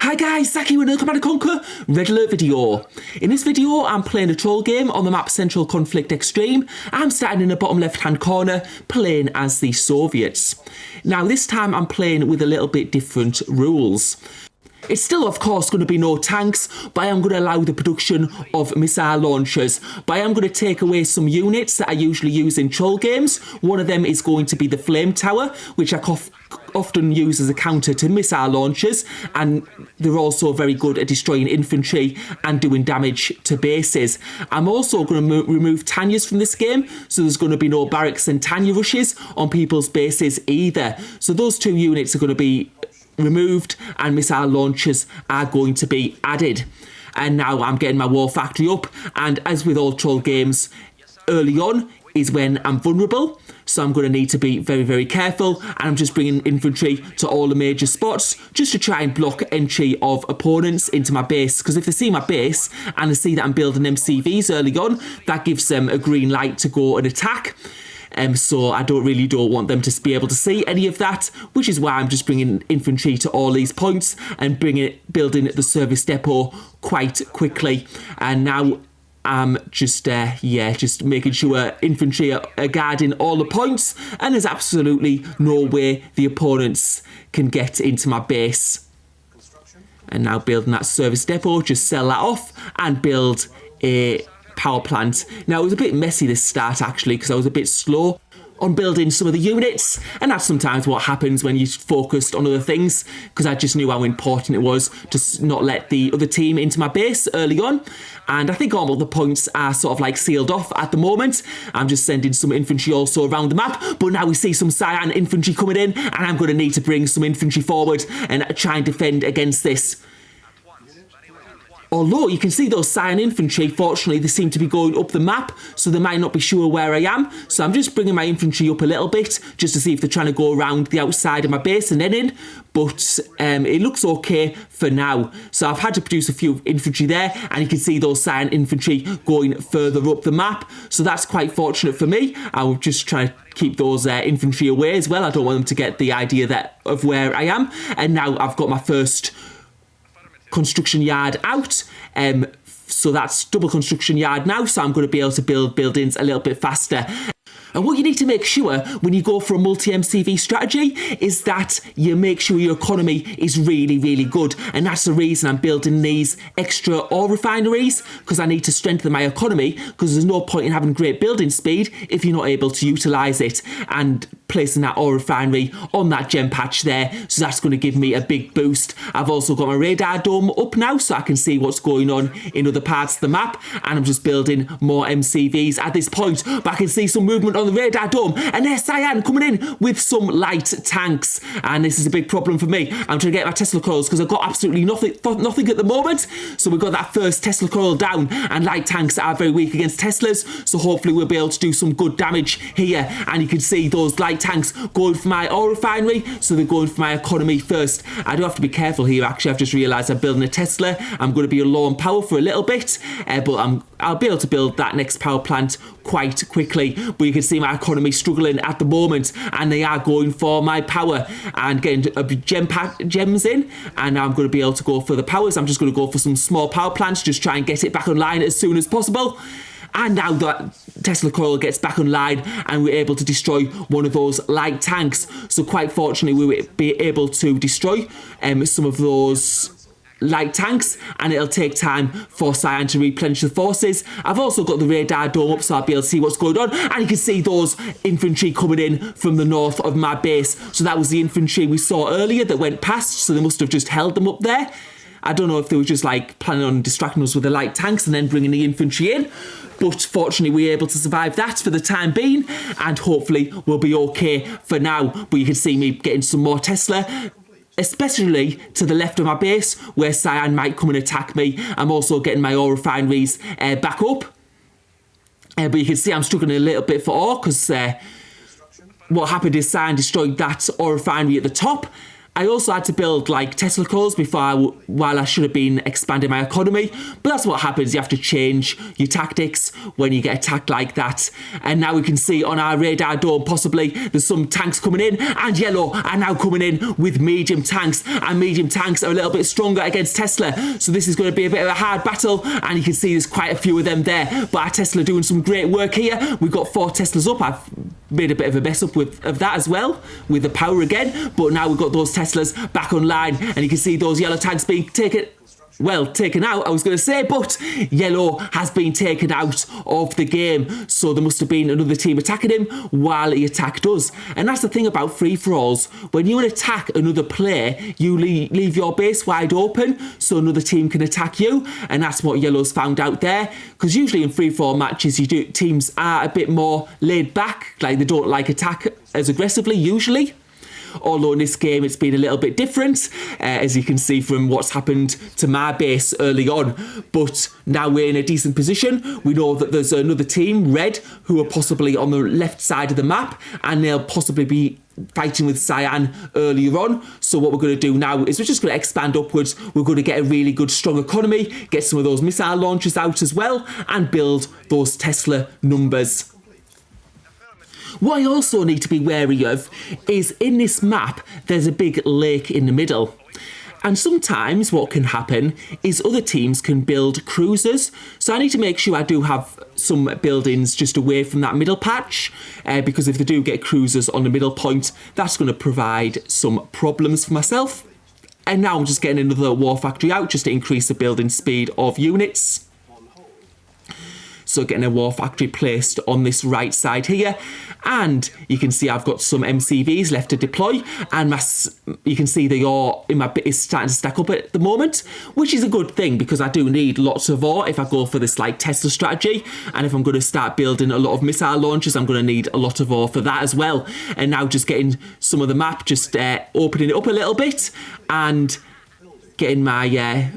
Hi guys, Zach here with another Command & Conquer Red Alert video. In this video, I'm playing a troll game on the map Central Conflict Extreme. I'm starting in the bottom left hand corner, playing as the Soviets. Now this time I'm playing with a little bit different rules. It's still, of course, going to be no tanks, but I am going to allow the production of missile launchers. But I am going to take away some units that I usually use in troll games. One of them is going to be the flame tower, which I often use as a counter to missile launchers, and they're also very good at destroying infantry and doing damage to bases. I'm also going to remove Tanyas from this game, so there's going to be no barracks and Tanya rushes on people's bases either. So those two units are going to be removed and missile launchers are going to be added. And now I'm getting my war factory up, and as with all troll games, early on is when I'm vulnerable, so I'm going to need to be very, very careful, and I'm just bringing infantry to all the major spots just to try and block entry of opponents into my base, because if they see my base and they see that I'm building MCVs early on, that gives them a green light to go and attack. So I don't want them to be able to see any of that, which is why I'm just bringing infantry to all these points and building the service depot quite quickly. And now I'm just making sure infantry are guarding all the points, and there's absolutely no way the opponents can get into my base. And now building that service depot, just sell that off and build a power plant. Now it was a bit messy this start actually, because I was a bit slow on building some of the units, and that's sometimes what happens when you're focused on other things, because I just knew how important it was to not let the other team into my base early on. And I think all of the points are sort of like sealed off at the moment. I'm just sending some infantry also around the map, but now we see some Cyan infantry coming in, and I'm going to need to bring some infantry forward and try and defend against this. Although you can see those Cyan infantry, fortunately they seem to be going up the map, so they might not be sure where I am. So I'm just bringing my infantry up a little bit, just to see if they're trying to go around the outside of my base and then in. But it looks okay for now. So I've had to produce a few infantry there, and you can see those Cyan infantry going further up the map. So that's quite fortunate for me. I will just try to keep those infantry away as well. I don't want them to get the idea of where I am. And now I've got my first construction yard out, so that's double construction yard now, so I'm going to be able to build buildings a little bit faster. And what you need to make sure when you go for a multi-MCV strategy is that you make sure your economy is really, really good. And that's the reason I'm building these extra ore refineries, because I need to strengthen my economy, because there's no point in having great building speed if you're not able to utilise it. And placing that ore refinery on that gem patch there, so that's going to give me a big boost. I've also got my radar dome up now, so I can see what's going on in other parts of the map, and I'm just building more MCVs at this point. But I can see some movement on the radar dome, and there's Cyan coming in with some light tanks, and this is a big problem for me. I'm trying to get my Tesla coils, because I've got absolutely nothing at the moment. So we've got that first Tesla coil down, and light tanks are very weak against Teslas, so hopefully we'll be able to do some good damage here. And you can see those light tanks going for my ore refinery, so they're going for my economy first. I do have to be careful here actually. I've just realised I'm building a Tesla. I'm going to be low on power for a little bit, but I'll be able to build that next power plant quite quickly. But you can see my economy struggling at the moment, and they are going for my power and getting gems in, and now I'm going to be able to go for the powers. I'm just going to go for some small power plants, just try and get it back online as soon as possible. And now that Tesla coil gets back online, and we're able to destroy one of those light tanks. So quite fortunately, we will be able to destroy some of those light tanks, and it'll take time for Cyan to replenish the forces. I've also got the radar dome up, so I'll be able to see what's going on, and you can see those infantry coming in from the north of my base. So that was the infantry we saw earlier that went past, so they must have just held them up there. I don't know if they were just like planning on distracting us with the light tanks and then bringing the infantry in, but fortunately we were able to survive that for the time being, and hopefully we'll be okay for now. But you can see me getting some more Tesla, especially to the left of my base where Cyan might come and attack me. I'm also getting my ore refineries back up, but you can see I'm struggling a little bit for ore, because what happened is Cyan destroyed that ore refinery at the top, I also had to build like Tesla cores while I should have been expanding my economy, but that's what happens. You have to change your tactics when you get attacked like that. And now we can see on our radar dome possibly there's some tanks coming in, and yellow are now coming in with medium tanks, and medium tanks are a little bit stronger against Tesla, so this is going to be a bit of a hard battle. And you can see there's quite a few of them there, but our Tesla doing some great work here. We've got 4 Teslas up. I've made a bit of a mess up of that as well with the power again, but now we've got those Teslas back online, and you can see those yellow tanks being taken out, I was going to say, but yellow has been taken out of the game, so there must have been another team attacking him while he attacked us. And that's the thing about free-for-alls. When you attack another player, you leave your base wide open so another team can attack you, and that's what yellow's found out there, because usually in free-for-all matches teams are a bit more laid back, like they don't like attack as aggressively usually. Although in this game it's been a little bit different, as you can see from what's happened to my base early on. But now we're in a decent position. We know that there's another team, red, who are possibly on the left side of the map, and they'll possibly be fighting with cyan earlier on. So what we're going to do now is we're just going to expand upwards. We're going to get a really good strong economy, get some of those missile launchers out as well, and build those Tesla numbers. What I also need to be wary of is in this map, there's a big lake in the middle. And sometimes what can happen is other teams can build cruisers. So I need to make sure I do have some buildings just away from that middle patch, because if they do get cruisers on the middle point, that's going to provide some problems for myself. And now I'm just getting another war factory out just to increase the building speed of units. So getting a war factory placed on this right side here, and you can see I've got some MCVs left to deploy, and you can see the ore in my bit is starting to stack up at the moment, which is a good thing because I do need lots of ore if I go for this like Tesla strategy, and if I'm going to start building a lot of missile launchers, I'm going to need a lot of ore for that as well. And now just getting some of the map, just opening it up a little bit and getting my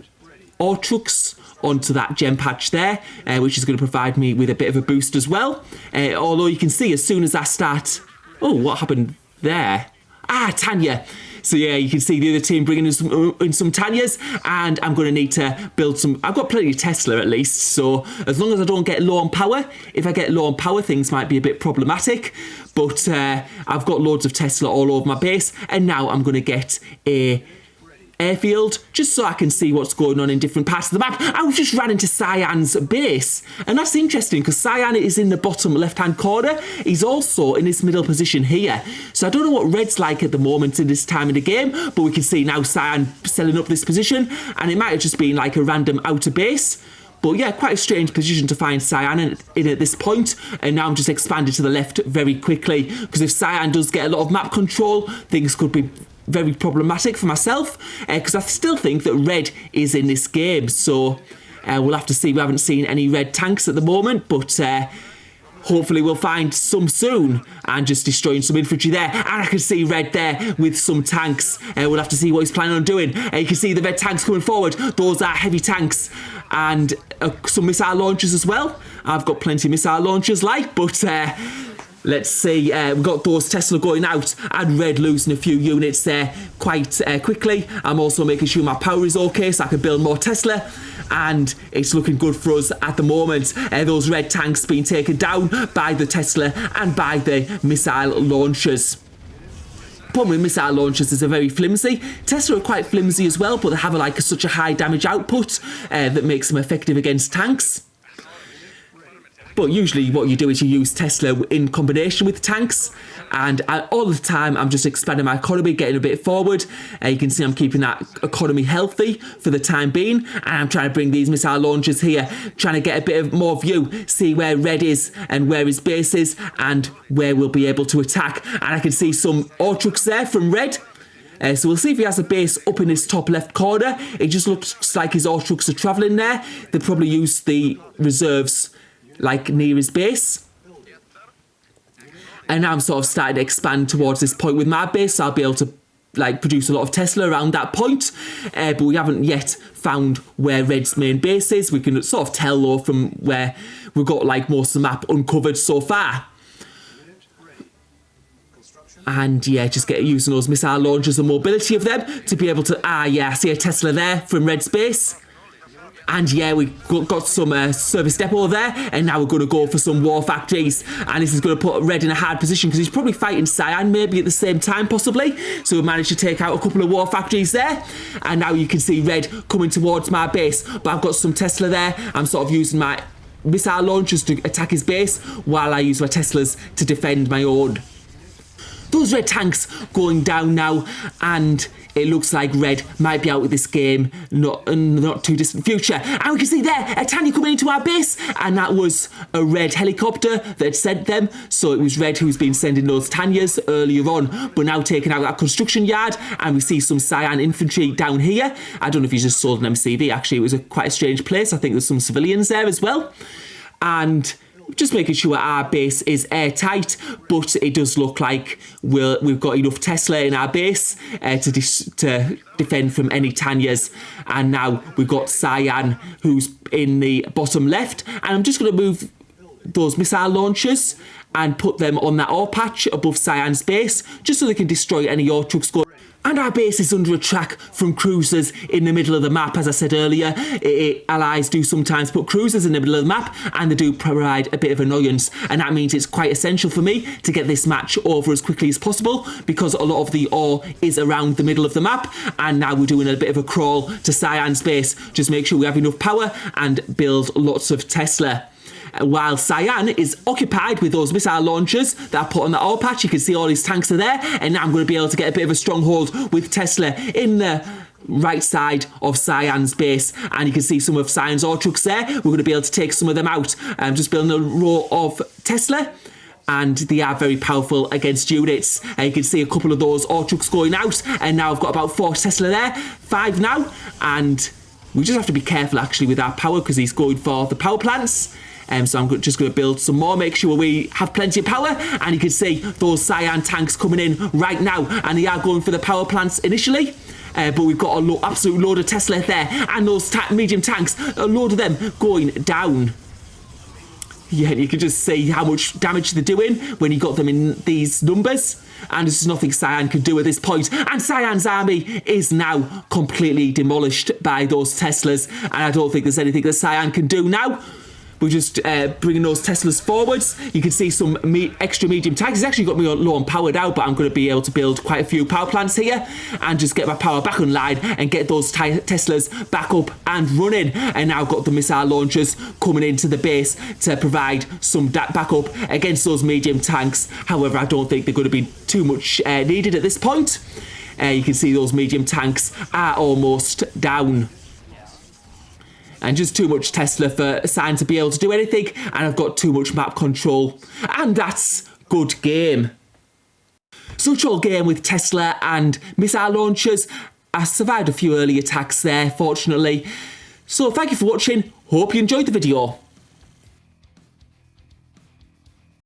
ore trucks onto that gem patch there, which is going to provide me with a bit of a boost as well. Although you can see as soon as I start... Oh, what happened there? Ah, Tanya. So yeah, you can see the other team bringing in some Tanyas, and I'm going to need to build some... I've got plenty of Tesla at least, so as long as I don't get low on power, if I get low on power, things might be a bit problematic. But I've got loads of Tesla all over my base, and now I'm going to get a airfield just so I can see what's going on in different parts of the map. I just ran into Cyan's base, and that's interesting because Cyan is in the bottom left hand corner. He's also in this middle position here, so I don't know what red's like at the moment in this time of the game, but we can see now Cyan selling up this position, and it might have just been like a random outer base. But yeah, quite a strange position to find Cyan in at this point. And now I'm just expanding to the left very quickly, because if Cyan does get a lot of map control, things could be very problematic for myself, because I still think that red is in this game. So we'll have to see. We haven't seen any red tanks at the moment, but hopefully we'll find some soon, and just destroying some infantry there. And I can see red there with some tanks. We'll have to see what he's planning on doing. You can see the red tanks coming forward. Those are heavy tanks, and some missile launchers as well. I've got plenty of missile launchers but let's see, we've got those Tesla going out, and red losing a few units there quite quickly. I'm also making sure my power is okay so I can build more Tesla, and it's looking good for us at the moment. Those red tanks being taken down by the Tesla and by the missile launchers. Problem with missile launchers is they're very flimsy. Tesla are quite flimsy as well, but they have such a high damage output that makes them effective against tanks. But usually what you do is you use Tesla in combination with tanks, and all the time I'm just expanding my economy, getting a bit forward. You can see I'm keeping that economy healthy for the time being, and I'm trying to bring these missile launchers here, trying to get a bit of more view, see where red is and where his base is and where we'll be able to attack. And I can see some ore trucks there from red. So we'll see if he has a base up in his top left corner. It just looks like his ore trucks are travelling there. They probably use the reserves near his base. And now I'm sort of starting to expand towards this point with my base, so I'll be able to produce a lot of Tesla around that point. But we haven't yet found where red's main base is. We can sort of tell though from where we've got most of the map uncovered so far. And yeah, just get using those missile launchers and mobility of them to be able to... I see a Tesla there from Red's base. And yeah, we got some service depot there, and now we're going to go for some war factories. And this is going to put Red in a hard position because he's probably fighting Cyan maybe at the same time, possibly. So we managed to take out a couple of war factories there. And now you can see Red coming towards my base. But I've got some Tesla there. I'm sort of using my missile launchers to attack his base while I use my Teslas to defend my own. Those red tanks going down now, and it looks like Red might be out of this game not too distant future. And we can see there a Tanya coming into our base, and that was a Red helicopter that sent them. So it was Red who's been sending those Tanyas earlier on, but now taking out that construction yard. And we see some Cyan infantry down here. I don't know if he's just sold an MCV. Actually, it was quite a strange place. I think there's some civilians there as well. And just making sure our base is airtight, but it does look like we've got enough Tesla in our base to defend from any Tanyas. And now we've got Cyan, who's in the bottom left. And I'm just going to move those missile launchers and put them on that ore patch above Cyan's base, just so they can destroy any ore trucks going. And our base is under attack from cruisers in the middle of the map. As I said earlier, allies do sometimes put cruisers in the middle of the map, and they do provide a bit of annoyance. And that means it's quite essential for me to get this match over as quickly as possible, because a lot of the ore is around the middle of the map. And now we're doing a bit of a crawl to Cyan's base. Just make sure we have enough power and build lots of Tesla. While Cyan is occupied with those missile launchers that I put on the ore patch, you can see all his tanks are there, and now I'm going to be able to get a bit of a stronghold with Tesla in the right side of Cyan's base. And you can see some of Cyan's ore trucks there. We're going to be able to take some of them out. I'm just building a row of Tesla, and they are very powerful against units. You can see a couple of those ore trucks going out, and now I've got about 4 Tesla there, 5 now, and we just have to be careful actually with our power because he's going for the power plants. So I'm just going to build some more, make sure we have plenty of power. And you can see those Cyan tanks coming in right now, and they are going for the power plants initially. But we've got a absolute load of Tesla there, and those medium tanks, a load of them going down. Yeah, you can just see how much damage they're doing when you got them in these numbers. And there's nothing Cyan can do at this point. And Cyan's army is now completely demolished by those Teslas. And I don't think there's anything that Cyan can do now. We're just bringing those Teslas forwards. You can see some extra medium tanks. It's actually got me low on power now, but I'm going to be able to build quite a few power plants here and just get my power back online and get those Teslas back up and running. And now I've got the missile launchers coming into the base to provide some backup against those medium tanks. However, I don't think they're going to be too much needed at this point. You can see those medium tanks are almost down. And just too much Tesla for Cyan to be able to do anything. And I've got too much map control. And that's good game. Such all game with Tesla and missile launchers. I survived a few early attacks there, fortunately. So thank you for watching. Hope you enjoyed the video.